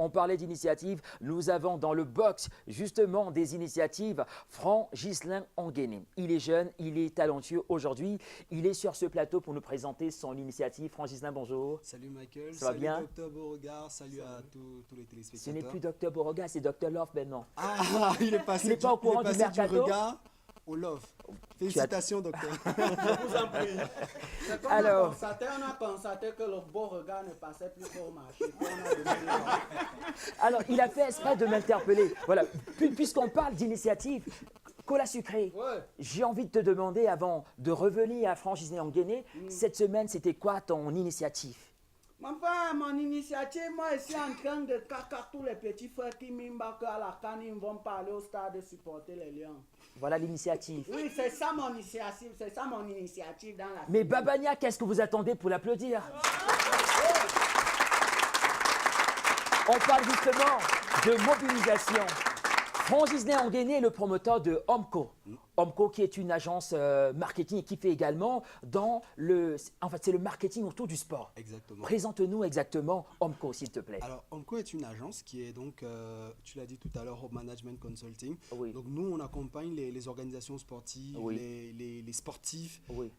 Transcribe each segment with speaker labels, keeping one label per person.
Speaker 1: On parlait d'initiatives. Nous avons dans le box justement des initiatives. Franck Ghislain Anguéné. Il est jeune, il est talentueux aujourd'hui. Il est sur ce plateau pour nous présenter son initiative. Franck Ghislain, bonjour.
Speaker 2: Salut Michael,
Speaker 1: Ça va bien?
Speaker 2: Docteur Beauregard, salut à tous les téléspectateurs.
Speaker 1: Ce n'est plus Docteur Beauregard, c'est Docteur Love maintenant.
Speaker 2: Ah, il est passé,
Speaker 1: Tu n'es pas au courant du mercato?
Speaker 2: regard au love. Félicitations docteur.
Speaker 3: Je vous en prie. C'est comme
Speaker 1: Alors.
Speaker 3: on a constaté que le beau regard ne passait plus au marché. On a donné
Speaker 1: Alors, il a fait exprès de m'interpeller. Voilà, puisqu'on parle d'initiative, Cola Sucré,
Speaker 3: Ouais.
Speaker 1: j'ai envie de te demander, avant de revenir à Franck Ghislain Anguéné, cette semaine, c'était quoi ton initiative?
Speaker 3: Enfin, mon initiative, moi, je suis en train de caca tous les petits frères qui m'embarquent à la canne, ils vont pas aller au stade supporter les Lions.
Speaker 1: Voilà l'initiative.
Speaker 3: Oui, c'est ça mon initiative, c'est ça mon initiative dans la
Speaker 1: Mais Babania, qu'est-ce que vous attendez pour l'applaudir? On parle justement de mobilisation. Franck Ghislain Anguéné est le promoteur de Omco. Omco qui est une agence marketing et qui fait également dans le... En fait, c'est le marketing autour du sport.
Speaker 2: Exactement.
Speaker 1: Présente-nous exactement Omco, s'il te plaît.
Speaker 2: Alors, Omco est une agence qui est donc, tu l'as dit tout à l'heure, Hub Management Consulting.
Speaker 1: Oui.
Speaker 2: Donc, nous, on accompagne les organisations sportives,
Speaker 1: Oui.
Speaker 2: les sportifs,
Speaker 1: Oui.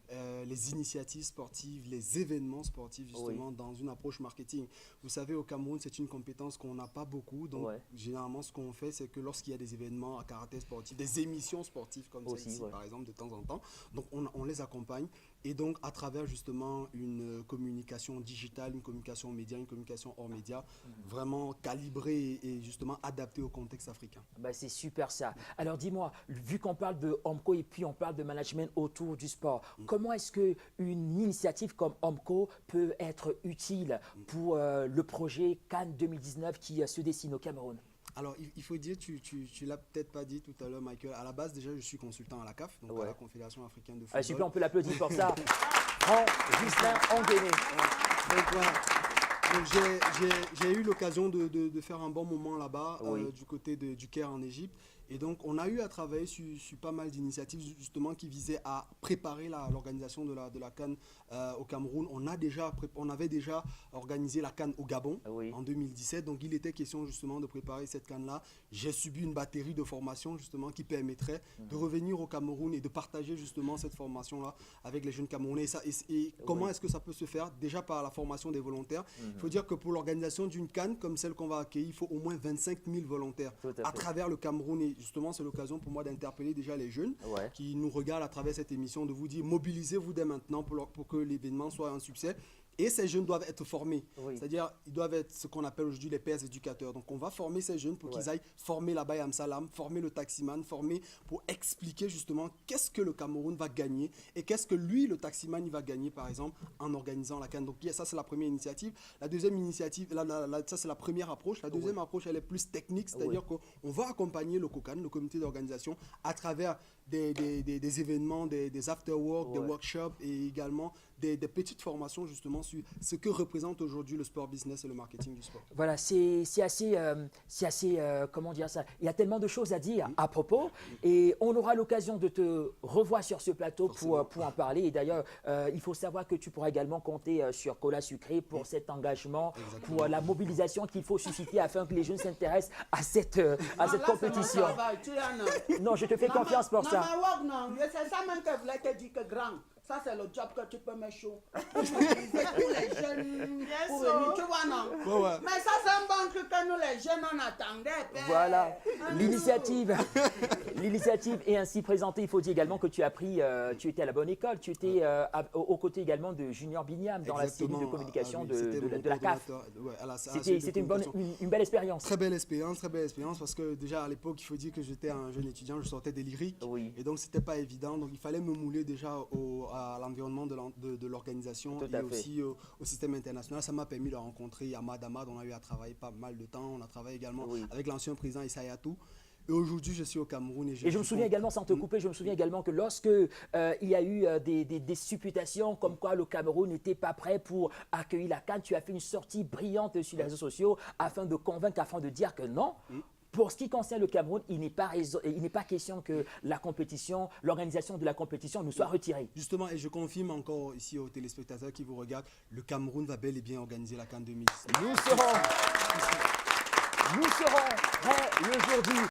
Speaker 2: les initiatives sportives, les événements sportifs, justement, dans une approche marketing. Vous savez, au Cameroun, c'est une compétence qu'on n'a pas beaucoup. Donc,
Speaker 1: Ouais.
Speaker 2: généralement, ce qu'on fait, c'est que lorsqu'il y a des événements à caractère sportif, des émissions sportives comme
Speaker 1: Aussi,
Speaker 2: celle-ci,
Speaker 1: ouais.
Speaker 2: par exemple, de temps en temps, donc on les accompagne. Et donc, à travers justement une communication digitale, une communication média, une communication hors média, vraiment calibrée et justement adaptée au contexte africain.
Speaker 1: Bah, c'est super ça. Alors dis-moi, vu qu'on parle de Omco et puis on parle de management autour du sport, comment est-ce qu'une initiative comme Omco peut être utile pour le projet Cannes 2019 qui se dessine au Cameroun?
Speaker 2: Alors, il faut dire, tu l'as peut-être pas dit tout à l'heure, Michael, à la base, déjà, je suis consultant à la CAF, donc
Speaker 1: Ouais.
Speaker 2: à la Confédération africaine de football.
Speaker 1: Ah, super, on peut l'applaudir pour ça. Franck Ghislain Anguéné.
Speaker 2: Donc, voilà. Donc, j'ai eu l'occasion de faire un bon moment là-bas,
Speaker 1: Oui.
Speaker 2: du côté du Caire en Égypte. Et donc, on a eu à travailler sur pas mal d'initiatives justement qui visaient à préparer l'organisation de la CAN au Cameroun. On avait déjà organisé la CAN au Gabon
Speaker 1: Oui.
Speaker 2: en 2017. Donc, il était question justement de préparer cette CAN-là. J'ai subi une batterie de formations justement qui permettrait de revenir au Cameroun et de partager justement cette formation-là avec les jeunes Camerounais. Et comment est-ce que ça peut se faire? Déjà par la formation des volontaires. Il faut dire que pour l'organisation d'une CAN comme celle qu'on va accueillir, il faut au moins 25 000 volontaires
Speaker 1: Tout à
Speaker 2: à
Speaker 1: fait.
Speaker 2: travers le Cameroun. Et justement, c'est l'occasion pour moi d'interpeller déjà les jeunes
Speaker 1: Ouais.
Speaker 2: qui nous regardent à travers cette émission, de vous dire mobilisez-vous dès maintenant pour que l'événement soit un succès. Et ces jeunes doivent être formés.
Speaker 1: Oui.
Speaker 2: C'est-à-dire, ils doivent être ce qu'on appelle aujourd'hui les pairs éducateurs. Donc, on va former ces jeunes pour qu'ils
Speaker 1: Ouais.
Speaker 2: aillent former la Baye Amsalam, former le taximan, former pour expliquer justement qu'est-ce que le Cameroun va gagner et qu'est-ce que lui, le taximan, il va gagner, par exemple, en organisant la CAN. Donc, ça, c'est la première initiative. La deuxième initiative, ça, c'est la première approche. La deuxième approche, elle est plus technique, c'est-à-dire qu'on va accompagner le COCAN, le comité d'organisation, à travers des événements, des after-work, des
Speaker 1: Ouais.
Speaker 2: workshops et également des petites formations justement sur ce que représente aujourd'hui le sport business et le marketing du sport.
Speaker 1: Voilà, c'est assez, comment dire ça, il y a tellement de choses à dire à propos et on aura l'occasion de te revoir sur ce plateau pour en parler. Et d'ailleurs, il faut savoir que tu pourras également compter sur Cola Sucré pour cet engagement, pour la mobilisation qu'il faut susciter afin que les jeunes s'intéressent à cette compétition. Non, je te fais confiance pour ça.
Speaker 3: Non, c'est ça même que je voulais te dire que grand. Ça, c'est le job que tu peux mettre chaud. Pour mobiliser tous les jeunes pour venir. Tu vois, non?
Speaker 2: Ouais, ouais.
Speaker 3: Mais ça, c'est un bon truc que nous, les jeunes, on attendait. père.
Speaker 1: Voilà,
Speaker 3: Un
Speaker 1: l'initiative est ainsi présentée. Il faut dire également que tu as pris, tu étais à la bonne école, tu étais aux côtés également de Junior Bignam dans la cellule de communication de la CAF. C'était une belle expérience.
Speaker 2: Très belle expérience parce que déjà à l'époque, il faut dire que j'étais un jeune étudiant, je sortais des lyriques
Speaker 1: Oui.
Speaker 2: et donc c'était pas évident. Donc il fallait me mouler déjà à l'environnement de l'organisation
Speaker 1: Tout
Speaker 2: et
Speaker 1: à fait.
Speaker 2: aussi au système international. Ça m'a permis de rencontrer Ahmad Ahmad. On a eu à travailler pas mal de temps. On a travaillé également
Speaker 1: Oui.
Speaker 2: avec l'ancien président Issa Yatou. Et aujourd'hui, je suis au Cameroun.
Speaker 1: Et je me souviens également, sans te couper, je me souviens également que lorsque il y a eu des supputations comme quoi le Cameroun n'était pas prêt pour accueillir la CAN, tu as fait une sortie brillante sur les réseaux sociaux afin de convaincre, afin de dire que non. Pour ce qui concerne le Cameroun, il n'est pas question que la compétition, l'organisation de la compétition nous soit retirée.
Speaker 2: Justement, et je confirme encore ici aux téléspectateurs qui vous regardent, le Cameroun va bel et bien organiser la CAN 2019.
Speaker 1: Nous serons nous serons prêts le jour du